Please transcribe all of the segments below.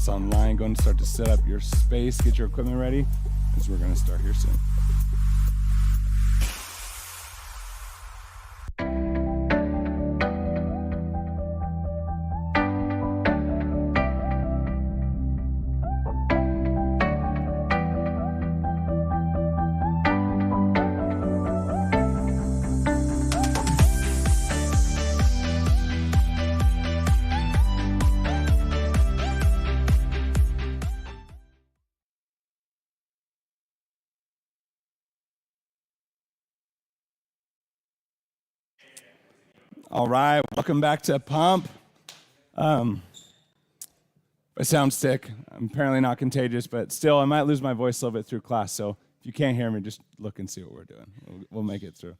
online. Go and start to set up your space, get your equipment ready, as we're going to start here soon. All right, welcome back to Pump. I sound sick. I'm apparently not contagious, but still, I might lose my voice a little bit through class. So if you can't hear me, just look and see what we're doing. We'll make it through.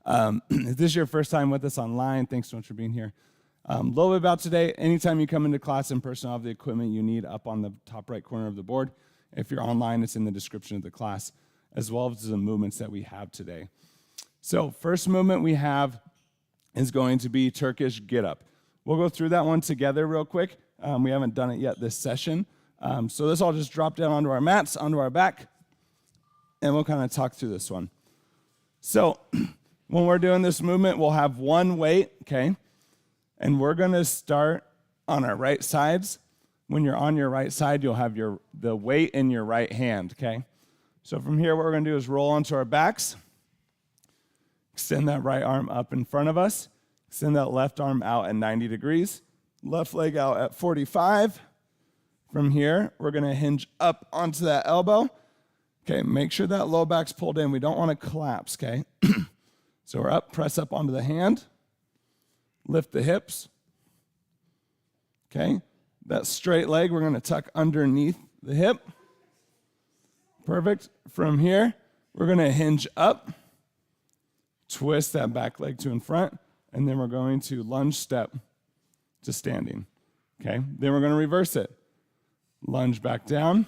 If this is your first time with us online, thanks so much for being here. A little bit about today. Anytime you come into class in person, I'll have the equipment you need up on the top right corner of the board. If you're online, it's in the description of the class, as well as the movements that we have today. So first movement we have is going to be Turkish Get Up. We'll go through that one together real quick. We haven't done it yet this session. So this all just drop down onto our mats, onto our back, and we'll kind of talk through this one. So when we're doing this movement, we'll have one weight, okay? And we're going to start on our right sides. When you're on your right side, you'll have the weight in your right hand, okay? So from here, what we're going to do is roll onto our backs. Extend that right arm up in front of us. Extend that left arm out at 90 degrees. Left leg out at 45. From here, we're going to hinge up onto that elbow. Okay, make sure that low back's pulled in. We don't want to collapse, okay? So we're up, press up onto the hand. Lift the hips. Okay, that straight leg, we're going to tuck underneath the hip. Perfect. From here, we're going to hinge up. Twist that back leg to in front, and then we're going to lunge step to standing. Okay, then we're going to reverse it. Lunge back down,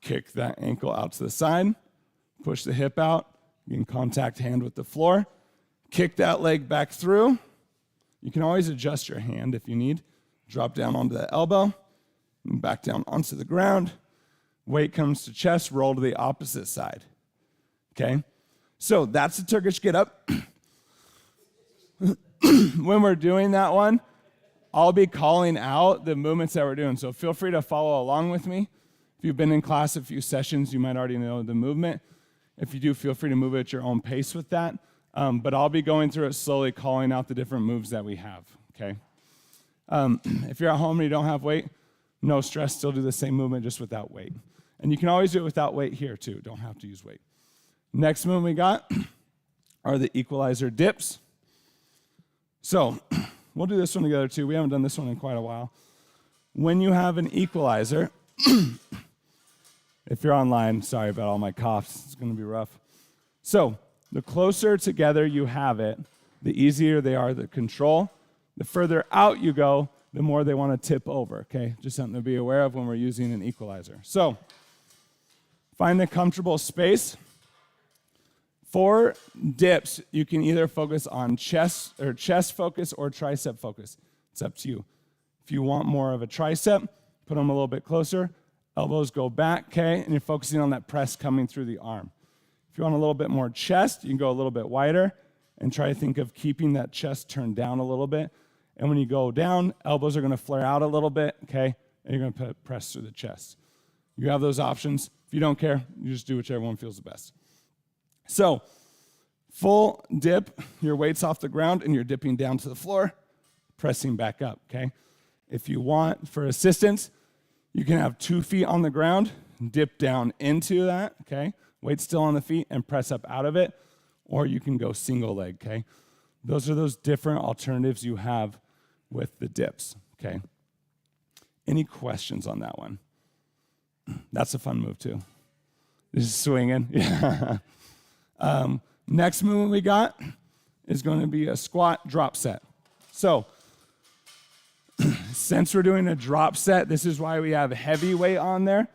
kick that ankle out to the side, push the hip out, you can contact hand with the floor, kick that leg back through. You can always adjust your hand if you need. Drop down onto the elbow, and back down onto the ground. Weight comes to chest, roll to the opposite side. Okay? So that's the Turkish Get Up. When we're doing that one, I'll be calling out the movements that we're doing. So feel free to follow along with me. If you've been in class a few sessions, you might already know the movement. If you do, feel free to move at your own pace with that. But I'll be going through it slowly, calling out the different moves that we have, okay? If you're at home and you don't have weight, no stress, still do the same movement just without weight. And you can always do it without weight here too. Don't have to use weight. Next movement we got are the Equalizer dips. So we'll do this one together too. We haven't done this one in quite a while. When you have an Equalizer, if you're online, sorry about all my coughs. It's going to be rough. So the closer together you have it, the easier they are to control. The further out you go, the more they want to tip over, okay? Just something to be aware of when we're using an Equalizer. So find a comfortable space. For dips, you can either focus on chest focus or tricep focus. It's up to you. If you want more of a tricep, put them a little bit closer. Elbows go back, okay? And you're focusing on that press coming through the arm. If you want a little bit more chest, you can go a little bit wider and try to think of keeping that chest turned down a little bit. And when you go down, elbows are going to flare out a little bit, okay? And you're going to press through the chest. You have those options. If you don't care, you just do whichever one feels the best. So, full dip, your weight's off the ground and you're dipping down to the floor, pressing back up, okay? If you want, for assistance, you can have 2 feet on the ground, dip down into that, okay? Weight still on the feet and press up out of it, or you can go single leg, okay? Those are those different alternatives you have with the dips, okay? Any questions on that one? That's a fun move too. Just swinging, yeah. Next movement we got is going to be a squat drop set. So, since we're doing a drop set, this is why we have heavy weight on there.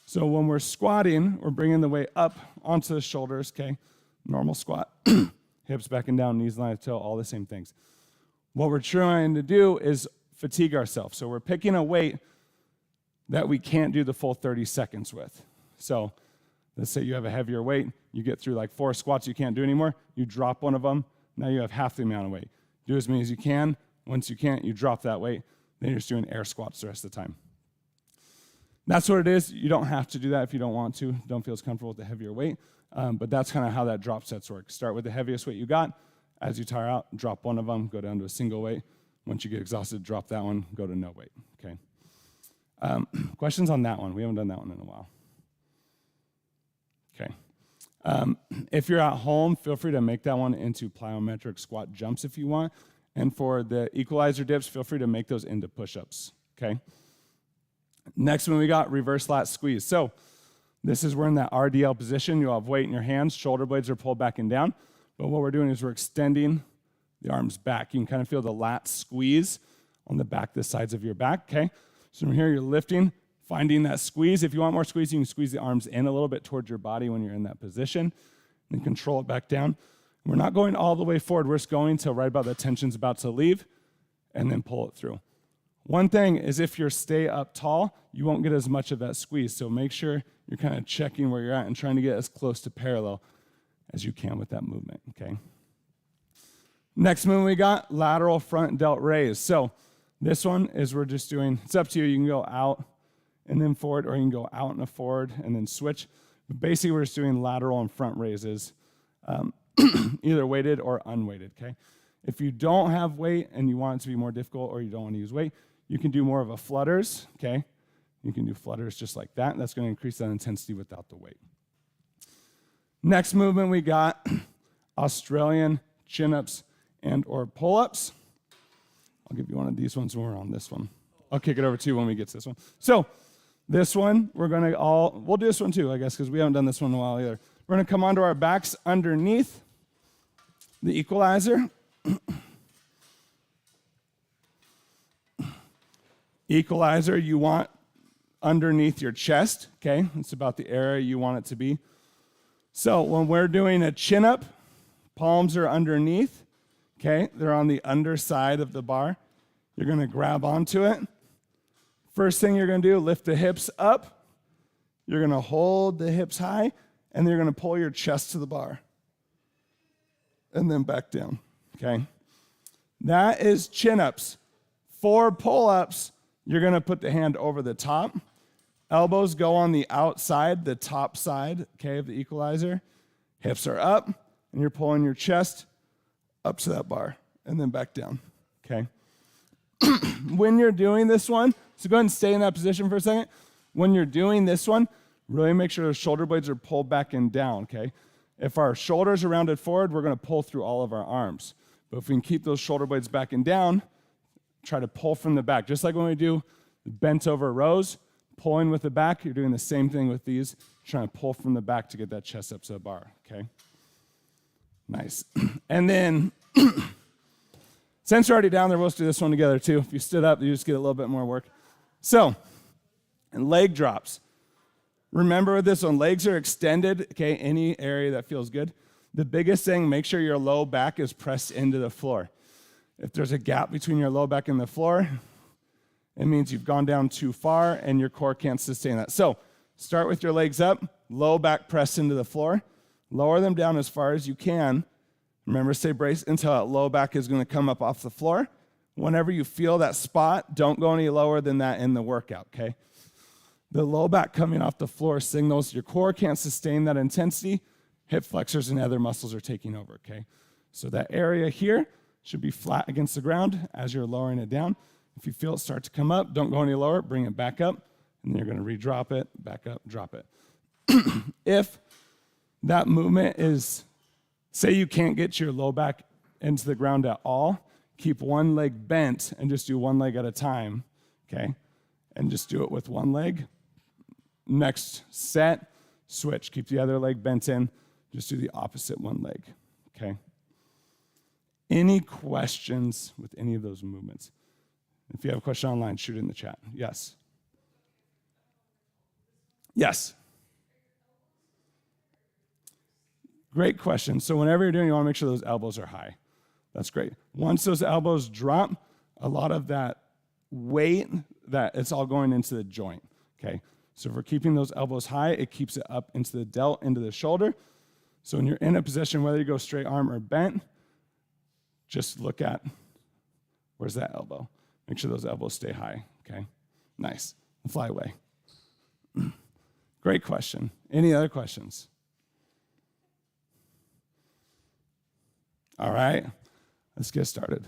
So when we're squatting, we're bringing the weight up onto the shoulders, okay? Normal squat. Hips back and down, knees line of toe, all the same things. What we're trying to do is fatigue ourselves. So we're picking a weight that we can't do the full 30 seconds with. So let's say you have a heavier weight, you get through like 4 squats you can't do anymore, you drop one of them, now you have half the amount of weight. Do as many as you can. Once you can't, you drop that weight, then you're just doing air squats the rest of the time. That's what it is. You don't have to do that if you don't want to. Don't feel as comfortable with the heavier weight. But that's kind of how that drop sets work. Start with the heaviest weight you got. As you tire out, drop one of them, go down to a single weight. Once you get exhausted, drop that one, go to no weight. Okay. Questions on that one? We haven't done that one in a while. Okay. If you're at home, feel free to make that one into plyometric squat jumps if you want. And for the equalizer dips, feel free to make those into push-ups, okay? Next one we got, reverse lat squeeze. So this is we're in that RDL position. You'll have weight in your hands. Shoulder blades are pulled back and down. But what we're doing is we're extending the arms back. You can kind of feel the lat squeeze on the back, the sides of your back, okay? So from here, you're lifting, finding that squeeze. If you want more squeeze, you can squeeze the arms in a little bit towards your body when you're in that position and control it back down. We're not going all the way forward. We're just going till right about the tension's about to leave and then pull it through. One thing is if you stay up tall, you won't get as much of that squeeze. So make sure you're kind of checking where you're at and trying to get as close to parallel as you can with that movement, okay? Next movement we got, lateral front delt raise. So this one is we're just doing, it's up to you. You can go out and then forward, or you can go out and a forward and then switch. But basically, we're just doing lateral and front raises, either weighted or unweighted, okay? If you don't have weight and you want it to be more difficult or you don't want to use weight, you can do more of a flutters, okay? You can do flutters just like that. That's going to increase that intensity without the weight. Next movement we got, Australian chin-ups and or pull-ups. I'll give you one of these ones when we're on this one. I'll kick it over to you when we get to this one. So this one, we'll do this one too, I guess, because we haven't done this one in a while either. We're going to come onto our backs underneath the equalizer. Equalizer, you want underneath your chest, okay? It's about the area you want it to be. So when we're doing a chin-up, palms are underneath, okay? They're on the underside of the bar. You're going to grab onto it. First thing you're going to do, lift the hips up. You're going to hold the hips high, and then you're going to pull your chest to the bar. And then back down, okay? That is chin-ups. For pull-ups, you're going to put the hand over the top. Elbows go on the outside, the top side, okay, of the equalizer. Hips are up, and you're pulling your chest up to that bar, and then back down, okay? When you're doing this one, so go ahead and stay in that position for a second. When you're doing this one, really make sure the shoulder blades are pulled back and down, okay? If our shoulders are rounded forward, we're going to pull through all of our arms. But if we can keep those shoulder blades back and down, try to pull from the back. Just like when we do bent over rows, pulling with the back, you're doing the same thing with these, trying to pull from the back to get that chest up to the bar, okay? Nice. And then, since you're already down there, we'll just do this one together too. If you stood up, you just get a little bit more work. So, and leg drops. Remember with this one, legs are extended, okay, any area that feels good. The biggest thing, make sure your low back is pressed into the floor. If there's a gap between your low back and the floor, it means you've gone down too far and your core can't sustain that. So, start with your legs up, low back pressed into the floor. Lower them down as far as you can. Remember, stay braced until that low back is going to come up off the floor. Whenever you feel that spot, don't go any lower than that in the workout, okay? The low back coming off the floor signals your core can't sustain that intensity. Hip flexors and other muscles are taking over, okay? So that area here should be flat against the ground as you're lowering it down. If you feel it start to come up, don't go any lower, bring it back up, and then you're going to re-drop it, back up, drop it. If that movement is, say you can't get your low back into the ground at all, keep one leg bent and just do one leg at a time, okay? And just do it with one leg. Next set, switch. Keep the other leg bent in. Just do the opposite one leg, okay? Any questions with any of those movements? If you have a question online, shoot it in the chat. Yes? Yes? Great question. So whenever you're doing, you want to make sure those elbows are high. That's great. Once those elbows drop, a lot of that weight, that it's all going into the joint, okay? So if we're keeping those elbows high, it keeps it up into the delt, into the shoulder. So when you're in a position, whether you go straight arm or bent, just look at, where's that elbow? Make sure those elbows stay high, okay? Nice. Fly away. Great question. Any other questions? All right, let's get started.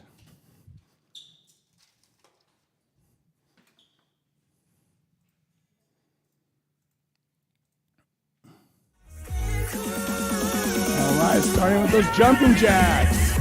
Cool. exercise, starting with those jumping jacks.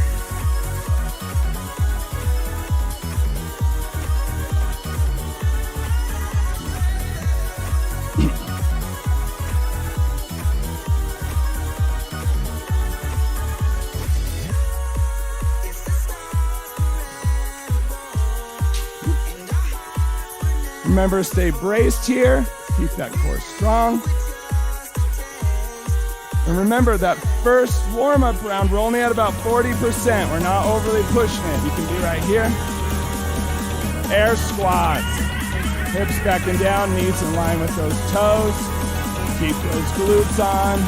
Remember, stay braced here. Keep that core strong. And remember, that first warm-up round, we're only at about 40%. We're not overly pushing it. You can be right here. Air squats. Hips back and down, knees in line with those toes. Keep those glutes on.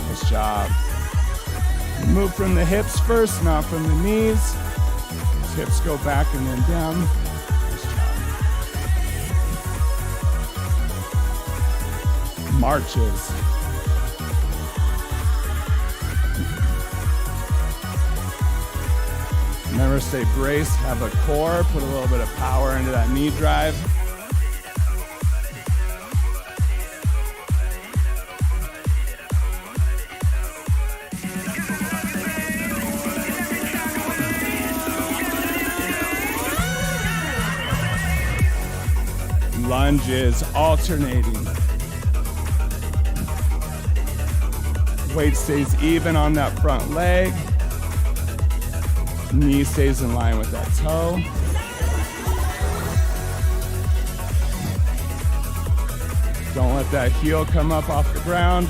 Nice job. Move from the hips first, not from the knees. Hips go back and then down. Nice job. Marches. Remember, stay braced, have a core, put a little bit of power into that knee drive. Lunges, alternating. Weight stays even on that front leg. Knee stays in line with that toe. Don't let that heel come up off the ground.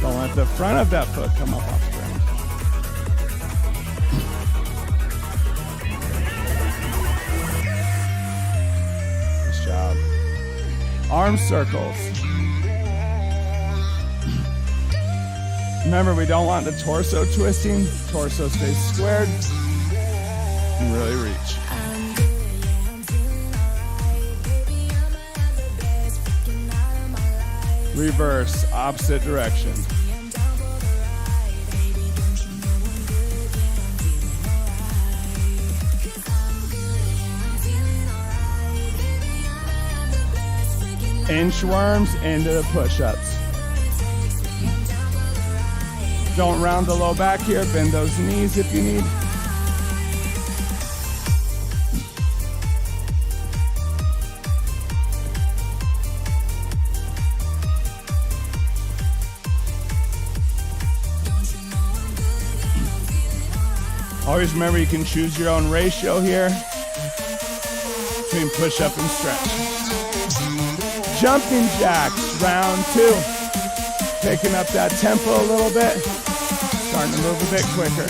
Don't let the front of that foot come up off the ground. Arm circles. Remember, we don't want the torso twisting. Torso stays squared. And really reach. Reverse, opposite direction. Inchworms into the push-ups. Don't round the low back here. Bend those knees if you need. Always remember, you can choose your own ratio here between push-up and stretch. Jumping jacks, round 2. Picking up that tempo a little bit. Starting to move a bit quicker.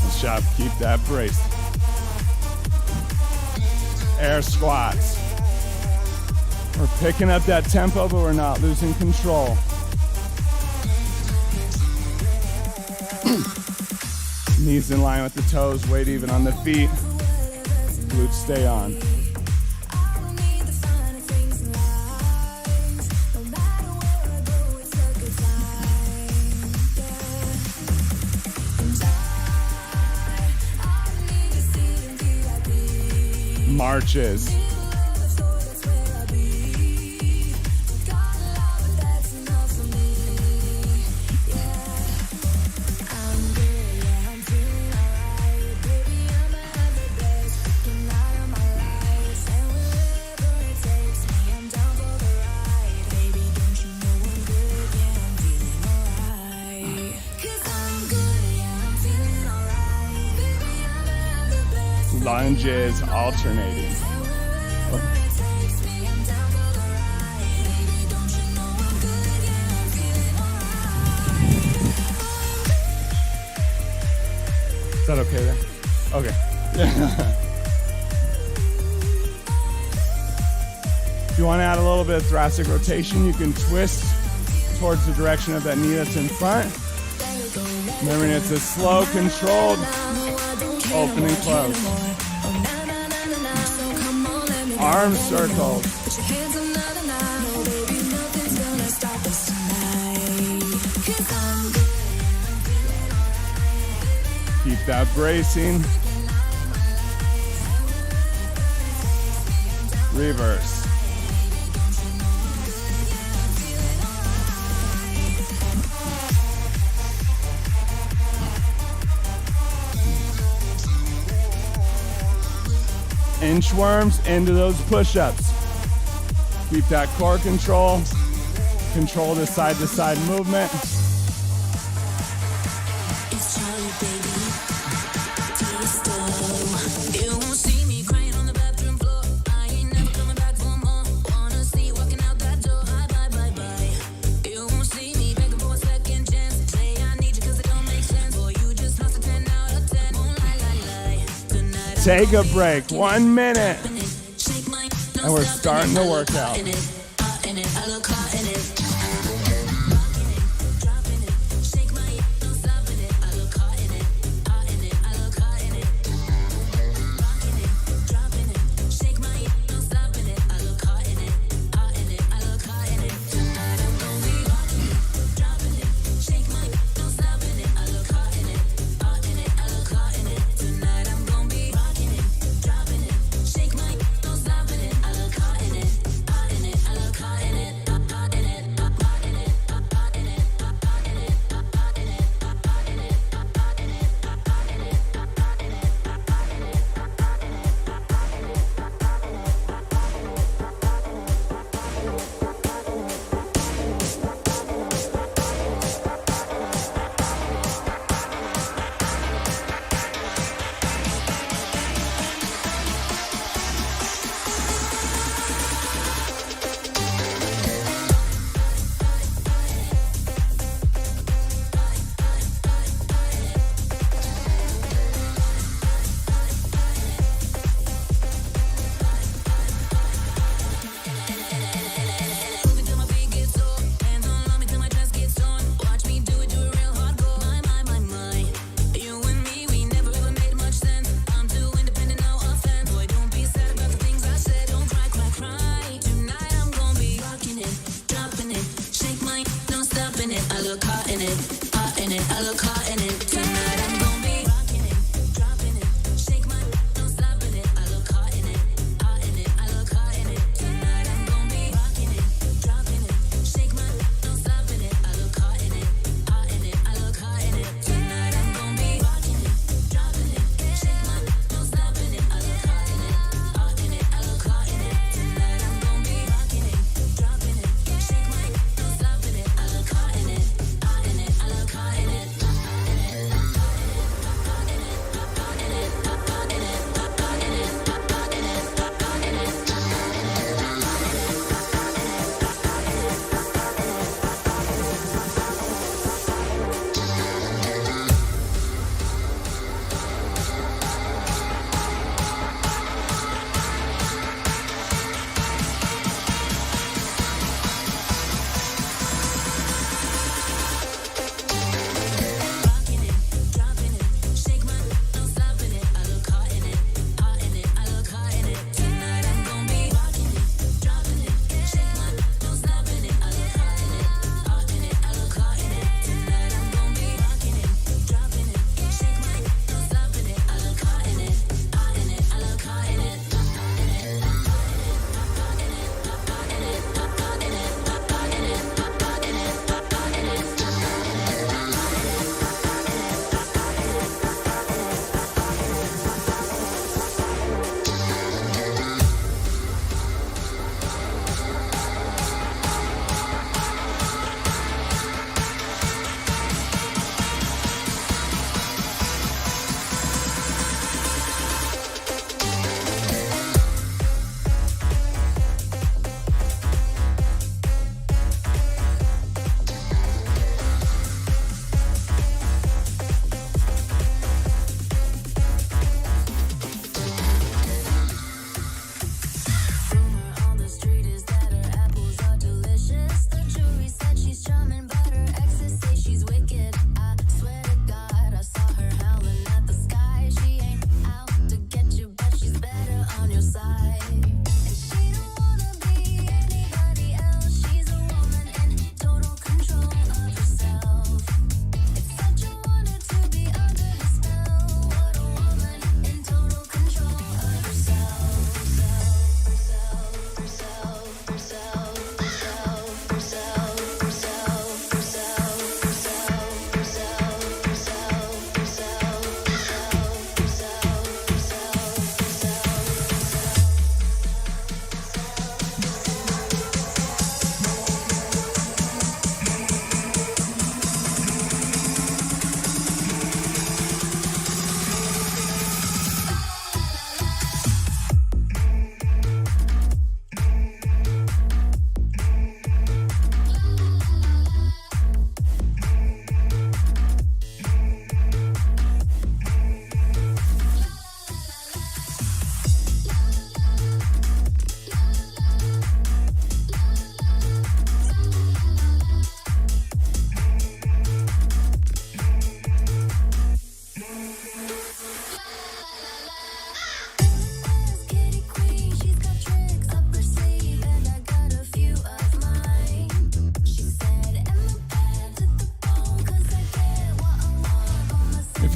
Nice job, keep that braced. Air squats. We're picking up that tempo, but we're not losing control. Knees in line with the toes, weight even on the feet. Glutes stay on. Marches. Lunges, alternating. Is that okay there? Okay. If you want to add a little bit of thoracic rotation, you can twist towards the direction of that knee that's in front. Remembering it's a slow, controlled open and close. Arm circles. Put your hands on the line, oh baby, nothing's gonna stop us tonight. 'Cause I'm good. Keep that bracing. Reverse. Inchworms into those push-ups. Keep that core control. Control the side-to-side movement. It's Charlie, baby. Tiesto. You won't see me crying on the bathroom floor. I ain't never coming back for more. Wanna see you walking out that door. Bye. You won't see me begging for a second chance. Say I need you 'cause it don't make sense. Boy, you just lost a 10 out of 10. Won't lie. Tonight Take a break. 1 minute. And we're starting the workout.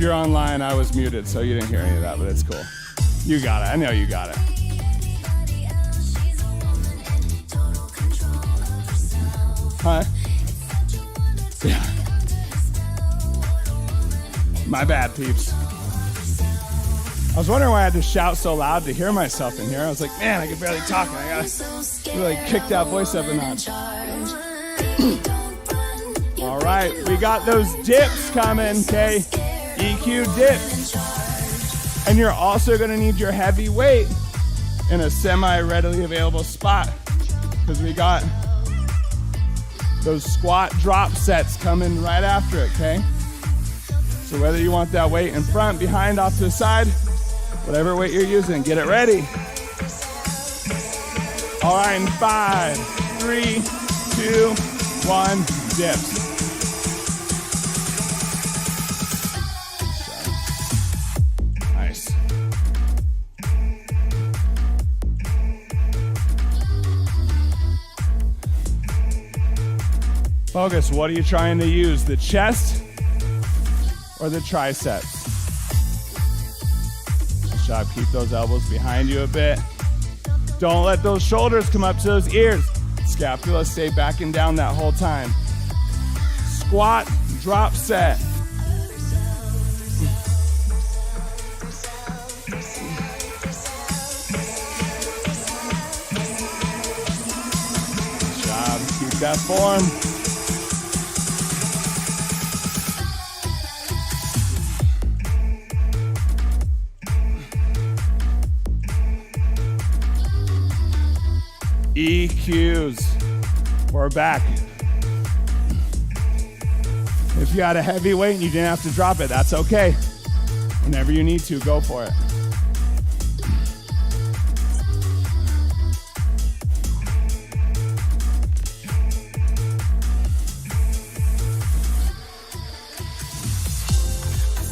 you're online, I was muted, so you didn't hear any of that, but it's cool. You got it. I know you got it. Huh? Yeah. My bad, peeps. I was wondering why I had to shout so loud to hear myself in here. I was like, man, I can barely talk. And I gotta really kick that voice up a notch. All right, we got those dips coming, okay? EQ dips. And you're also gonna need your heavy weight in a semi-readily available spot because we got those squat drop sets coming right after it, okay? So whether you want that weight in front, behind, off to the side, whatever weight you're using, get it ready. All right, in 5, 3, 2, 1, dips. Nice. Focus, what are you trying to use? The chest or the triceps? Good job, keep those elbows behind you a bit. Don't let those shoulders come up to those ears. Scapula, stay back and down that whole time. Squat, drop set. Good job, keep that form. EQs. We're back. If you had a heavy weight and you didn't have to drop it, that's okay. Whenever you need to, go for it.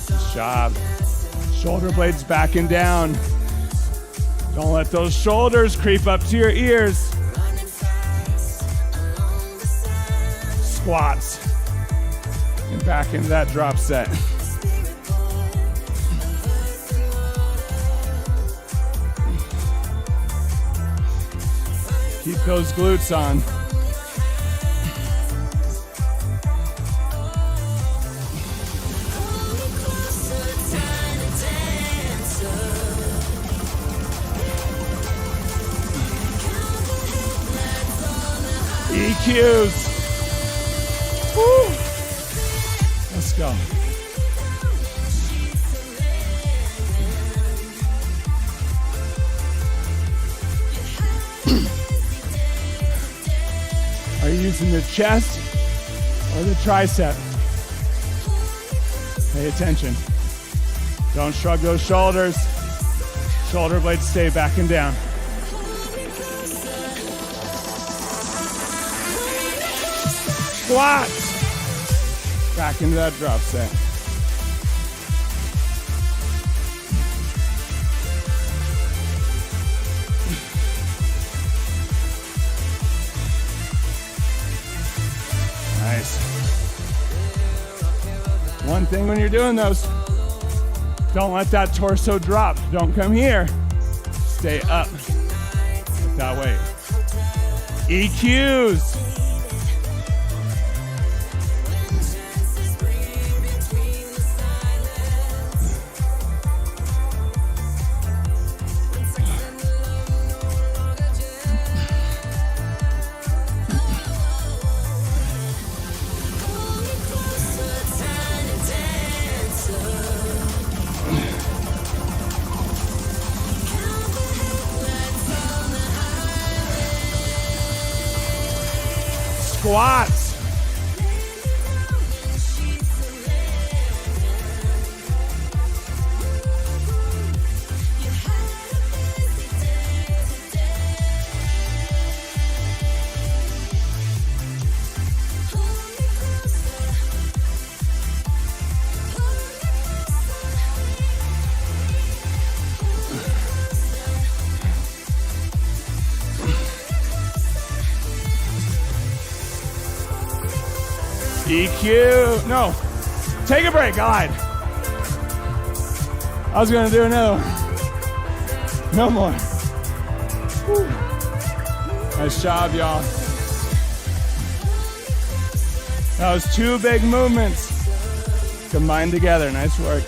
Good job. Shoulder blades back and down. Don't let those shoulders creep up to your ears. Squats. And back into that drop set. Keep those glutes on. EQs. Woo. Let's go. Are you using the chest or the tricep? Pay attention. Don't shrug those shoulders. Shoulder blades stay back and down. Squats. Back into that drop set. Nice. One thing when you're doing those, don't let that torso drop. Don't come here. Stay up with that weight. EQs. Squats. EQ. No. Take a break. Glide. I was gonna do another one. No more. Woo. Nice job, y'all. That was 2 big movements combined together. Nice work.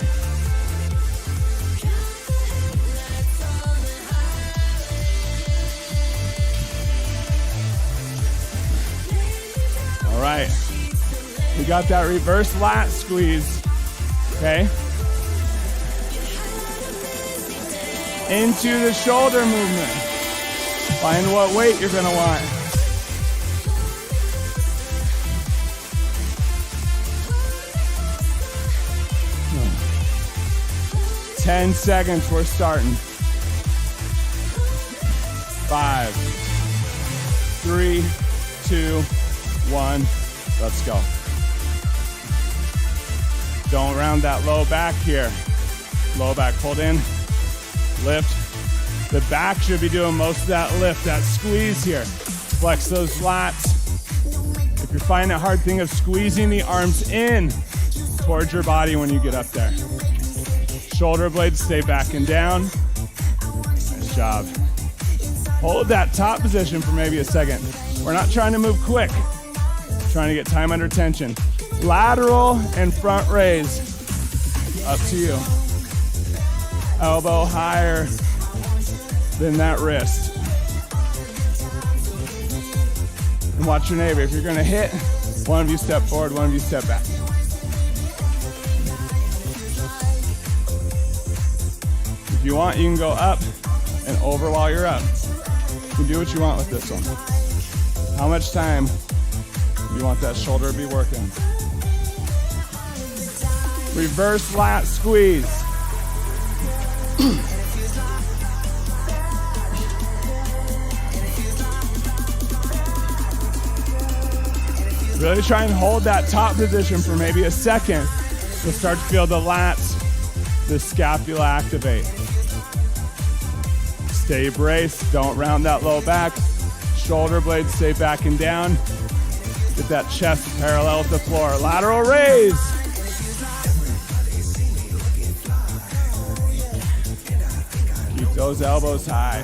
All right. We got that reverse lat squeeze. Okay. Into the shoulder movement. Find what weight you're gonna want. Hmm. 10 seconds, we're starting. 5, 3, 2, 1, let's go. Don't round that low back here. Low back, pulled in. Lift. The back should be doing most of that lift, that squeeze here. Flex those lats. If you're finding it hard, think of squeezing the arms in towards your body when you get up there. Shoulder blades stay back and down. Nice job. Hold that top position for maybe a second. We're not trying to move quick. We're trying to get time under tension. Lateral and front raise. Up to you. Elbow higher than that wrist. And watch your neighbor. If you're gonna hit, one of you step forward, one of you step back. If you want, you can go up and over while you're up. You can do what you want with this one. How much time do you want that shoulder to be working? Reverse lat squeeze. Really try and hold that top position for maybe a second. You'll start to feel the lats, the scapula activate. Stay braced, don't round that low back. Shoulder blades stay back and down. Get that chest parallel with the floor. Lateral raise. Keep those elbows high.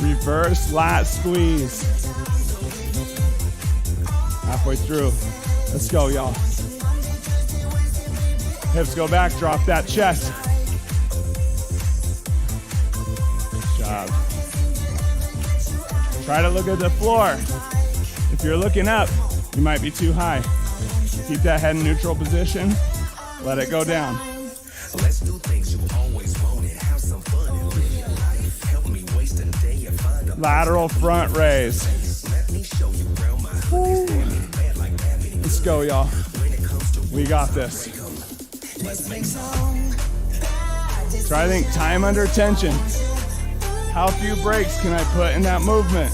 Reverse lat squeeze. Halfway through. Let's go, y'all. Hips go back, drop that chest. Good job. Try to look at the floor. If you're looking up, you might be too high. Keep that head in neutral position. Let it go down. Let's do things you always wanted. Have some fun in real life. Help me waste a day and find a Lateral front raise. Let me show you around my bad like that. Let's go, y'all. We got this. Try to think time under tension. How few breaks can I put in that movement?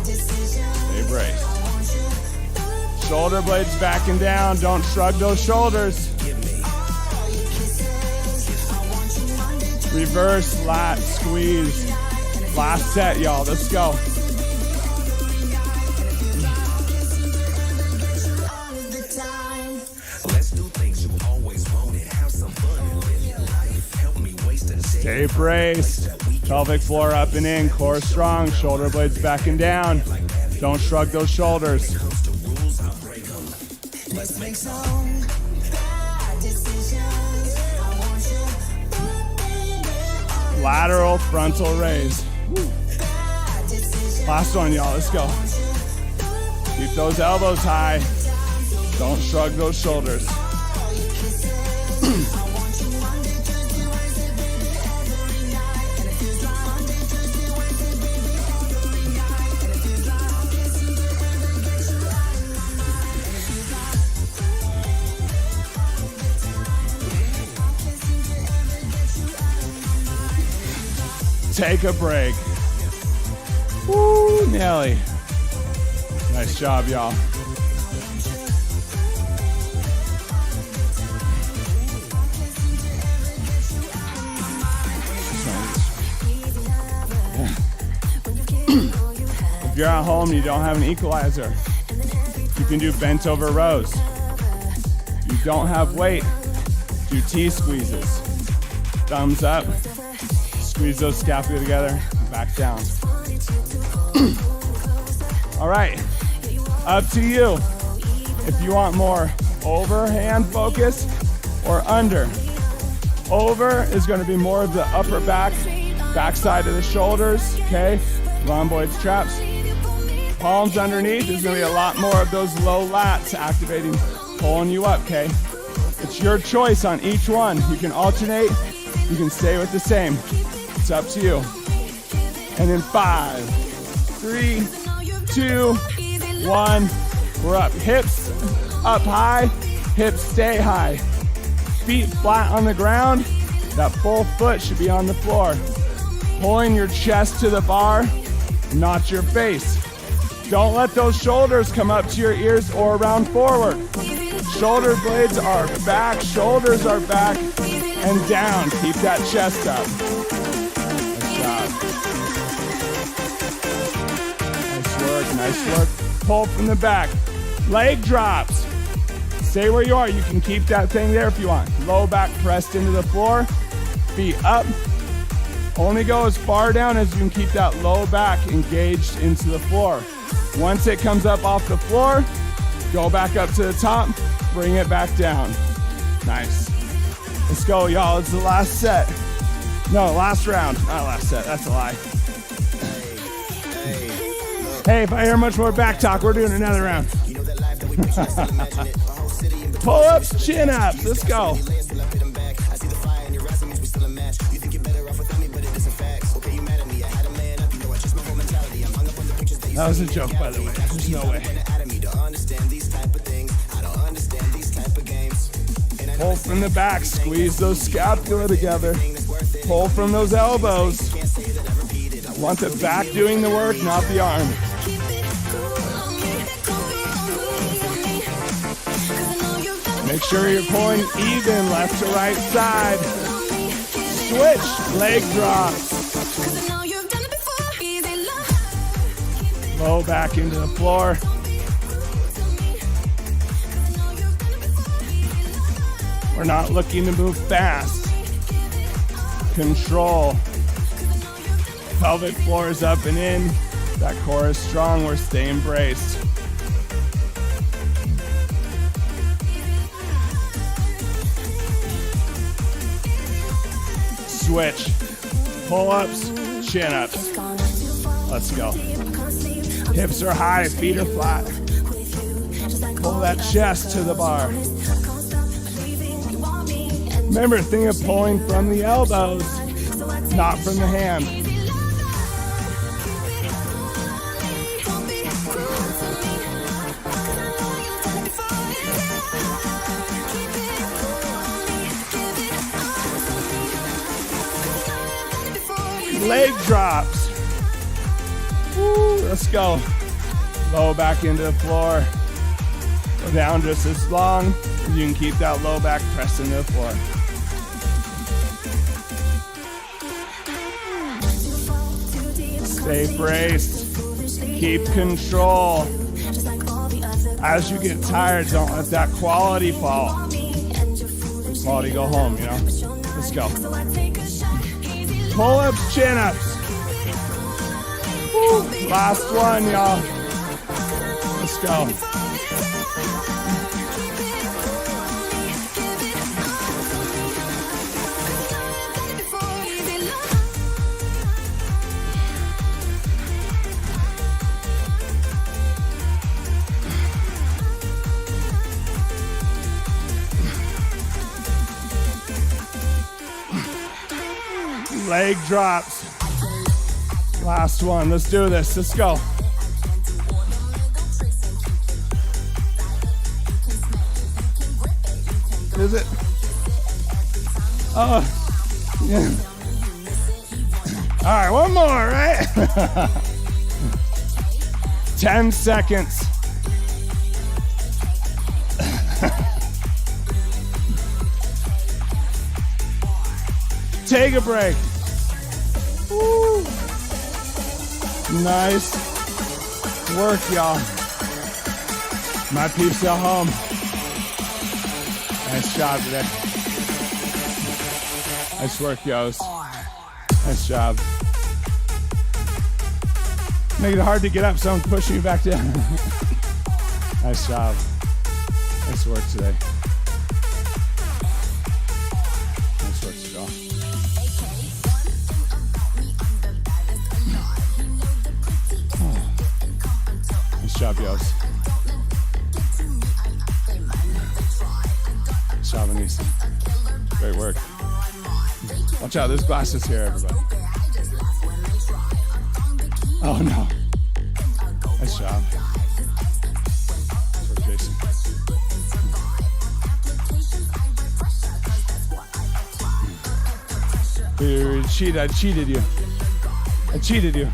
Stay braced. Shoulder blades back and down. Don't shrug those shoulders. Reverse lat squeeze. Last set, y'all. Let's go. Let's do things you always wanted. Have some fun in real life. Help me waste a day. Stay braced. Pelvic floor up and in. Core strong. Shoulder blades back and down. Don't shrug those shoulders. Let's make some bad decisions. I want you. Lateral frontal raise. Woo. Last one, y'all. Let's go. Keep those elbows high. Don't shrug those shoulders. Take a break. Woo, Nelly. Nice job, y'all. If you're at home and you don't have an equalizer, you can do bent over rows. If you don't have weight, do T squeezes. Thumbs up, squeeze those scapula together, back down. All right, up to you. If you want more overhand focus or under. Over is going to be more of the upper back side of the shoulders, okay? Rhomboids, traps. Palms underneath is going to be a lot more of those low lats activating, pulling you up, okay? It's your choice on each one. You can alternate, you can stay with the same. It's up to you. And then 5, 3, 2, 1, we're up. Hips up high, hips stay high. Feet flat on the ground, that full foot should be on the floor. Pulling your chest to the bar, not your face. Don't let those shoulders come up to your ears or around forward. Shoulder blades are back, shoulders are back, and down. Keep that chest up. Nice job. Nice work. Pull from the back. Leg drops. Stay where you are. You can keep that thing there if you want. Low back pressed into the floor. Feet up. Only go as far down as you can keep that low back engaged into the floor. Once it comes up off the floor, go back up to the top, bring it back down. Nice. Let's go, y'all. It's the last set. No, last round. Not last set. That's a lie. Hey, if I hear much more back talk, we're doing another round. Pull-ups, chin-ups. Let's go. That was a joke, by the way. There's no way. Pull from the back. Squeeze those scapula together. Pull from those elbows. Want the back doing the work, not the arm. Make sure you're pulling even, left to right side. Switch, leg drops. Low back into the floor. We're not looking to move fast. Control. Pelvic floor is up and in. That core is strong. We're staying braced. Switch. Pull-ups, chin-ups. Let's go. Hips are high, feet are flat. Pull that chest to the bar. Remember, think of pulling from the elbows, not from the hand. Leg drops. Woo, let's go. Low back into the floor. Go down just as long as you can keep that low back pressed into the floor. Stay braced. Keep control. As you get tired, don't let that quality fall. Quality go home, you know? Let's go. Pull-ups, chin-ups. Woo. Last one, y'all. Let's go. Leg drops. Last one. Let's do this. Let's go. Is it? Oh. Yeah. All right, one more, right? 10 seconds. Take a break. Woo. Nice. work, y'all. My peeps at home. Nice job today. Nice work, yos. Nice job. Make it hard to get up, so I'm pushing you back down. Nice job. Nice work today. Nice work, y'all. Nice job, yos. Nice job, Anissa. Great work. Watch out, there's glasses here, everybody. Oh no. Nice job. Nice work, Jason. You cheated. I cheated you. I cheated you.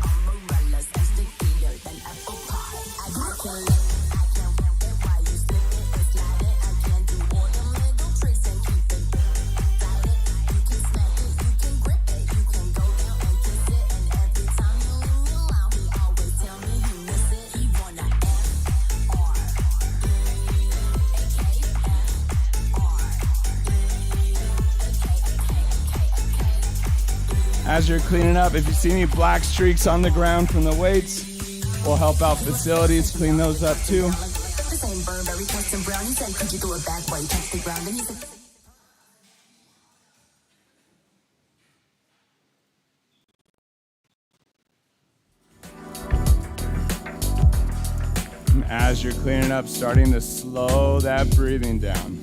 As you're cleaning up, if you see any black streaks on the ground from the weights, we'll help out facilities clean those up too. And as you're cleaning up, starting to slow that breathing down.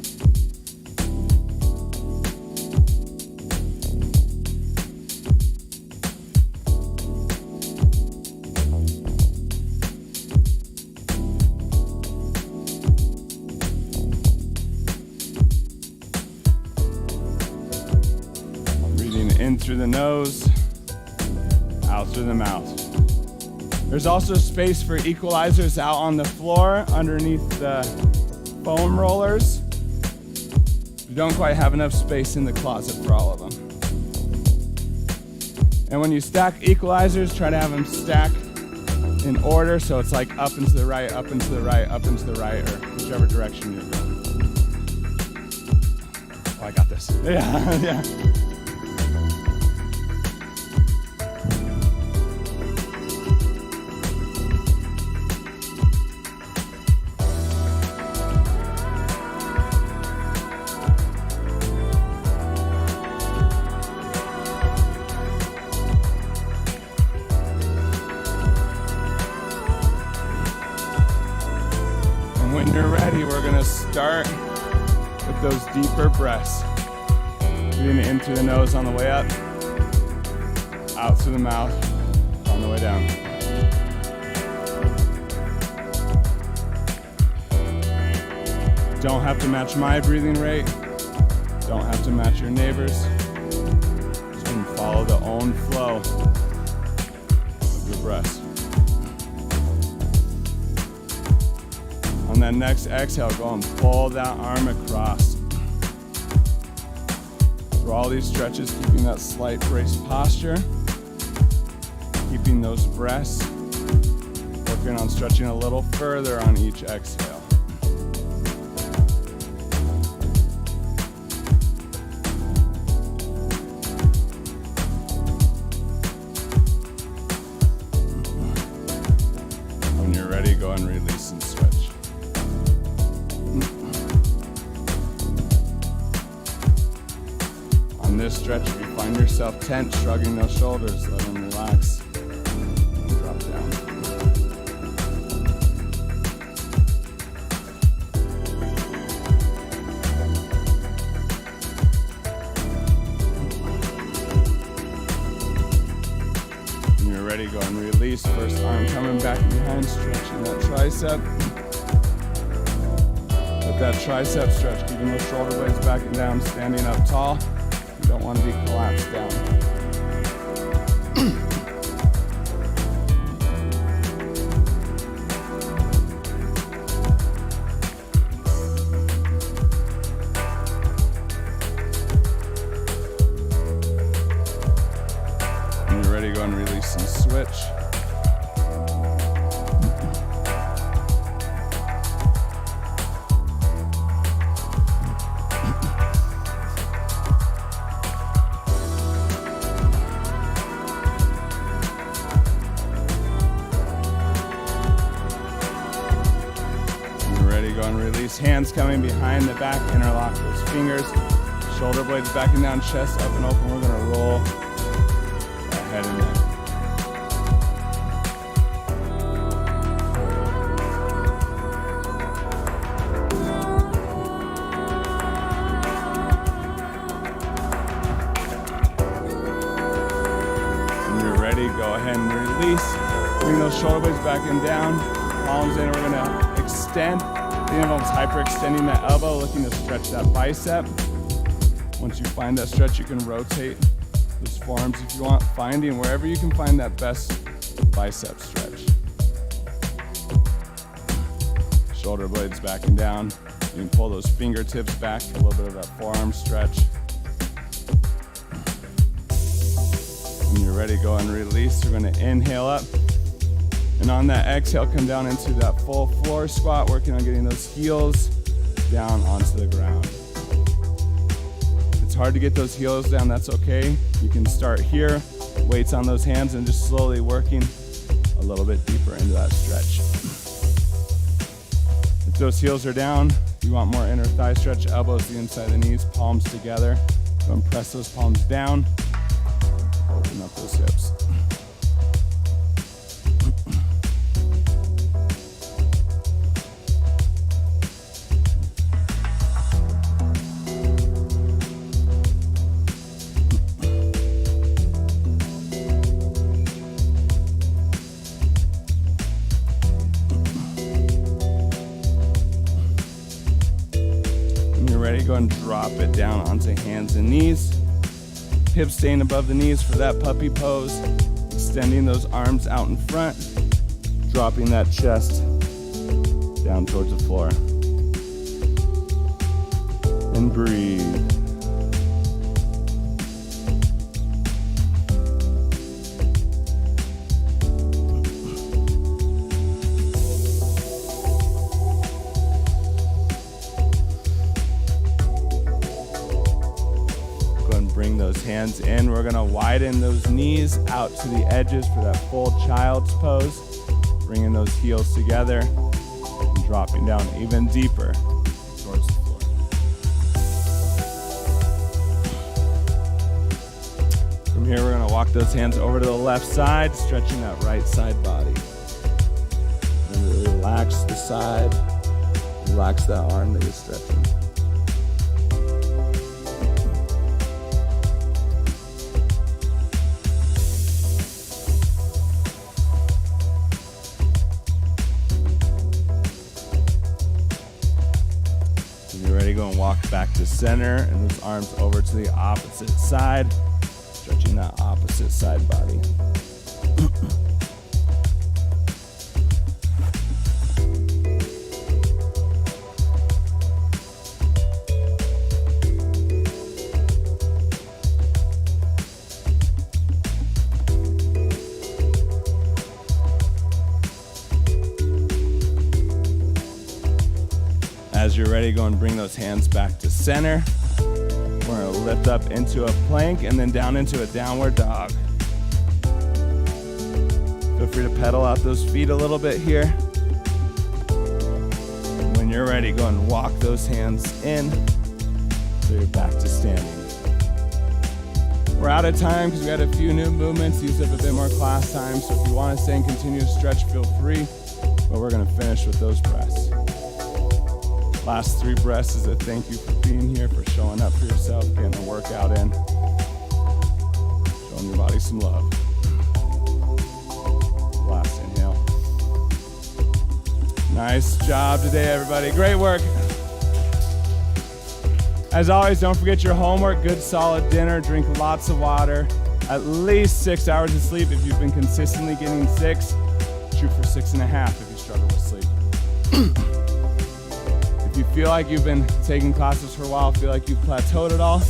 In through the nose, out through the mouth. There's also space for equalizers out on the floor underneath the foam rollers. We don't quite have enough space in the closet for all of them. And when you stack equalizers, try to have them stack in order so it's like up and to the right, up and to the right, up and to the right, or whichever direction you're going. Oh, I got this. Yeah, yeah. When you're ready, we're gonna start with those deeper breaths. Breathing in through the nose on the way up, out through the mouth on the way down. Don't have to match my breathing rate. Don't have to match your neighbor's. Just can follow the own flow of your breaths. On that next exhale, go and pull that arm across. Through all these stretches, keeping that slight braced posture, keeping those breaths, working on stretching a little further on each exhale. When you're ready, go and release and switch. On this stretch, if you find yourself tense, shrugging those shoulders, let them relax and drop down. When you're ready, go and release. First arm coming back behind, stretching that tricep. Let that tricep stretch, keeping those shoulder blades back and down, standing up tall. You don't want to be collapsed down. When you're ready, go and release and switch. Release, hands coming behind the back, interlock those fingers. Shoulder blades backing down, chest up and open. We're gonna roll that head and neck. When you're ready, go ahead and release. Bring those shoulder blades back and down. Palms in, we're gonna extend. Think of almost hyperextending that elbow, looking to stretch that bicep. Once you find that stretch, you can rotate those forearms if you want, finding wherever you can find that best bicep stretch. Shoulder blades backing down. You can pull those fingertips back for a little bit of that forearm stretch. When you're ready, go and release. We're gonna inhale up. And on that exhale, come down into that full floor squat, working on getting those heels down onto the ground. If it's hard to get those heels down, that's okay. You can start here, weights on those hands, and just slowly working a little bit deeper into that stretch. If those heels are down, you want more inner thigh stretch, elbows to the inside of the knees, palms together. Go and press those palms down, open up those hips. Go and drop it down onto hands and knees. Hips staying above the knees for that puppy pose. Extending those arms out in front. Dropping that chest down towards the floor. And breathe. Bring those hands in. We're gonna widen those knees out to the edges for that full child's pose. Bringing those heels together and dropping down even deeper towards the floor. From here, we're gonna walk those hands over to the left side, stretching that right side body. And relax the side, relax that arm that you're stretching. Go and walk back to center and those arms over to the opposite side, stretching that opposite side body. As you're ready, go and bring those hands back to center. We're gonna lift up into a plank and then down into a downward dog. Feel free to pedal out those feet a little bit here. When you're ready, go and walk those hands in so you're back to standing. We're out of time because we had a few new movements. Use up a bit more class time. So if you want to stay and continue to stretch, feel free. But we're gonna finish with those breaths. Last 3 breaths is a thank you for being here, for showing up for yourself, getting the workout in, showing your body some love. Last inhale. Nice job today, everybody. Great work. As always, don't forget your homework, good solid dinner, drink lots of water, at least 6 hours of sleep. If you've been consistently getting 6, shoot for 6.5 if you struggle with sleep. If you feel like you've been taking classes for a while, feel like you've plateaued at all,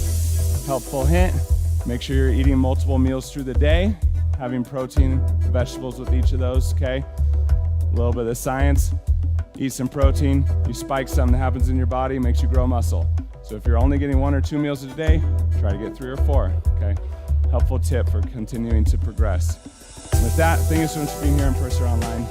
helpful hint, make sure you're eating multiple meals through the day, having protein, vegetables with each of those, okay? A little bit of science, eat some protein, you spike something that happens in your body, makes you grow muscle. So if you're only getting 1 or 2 meals a day, try to get 3 or 4, okay? Helpful tip for continuing to progress. With that, thank you so much for being here in person or online.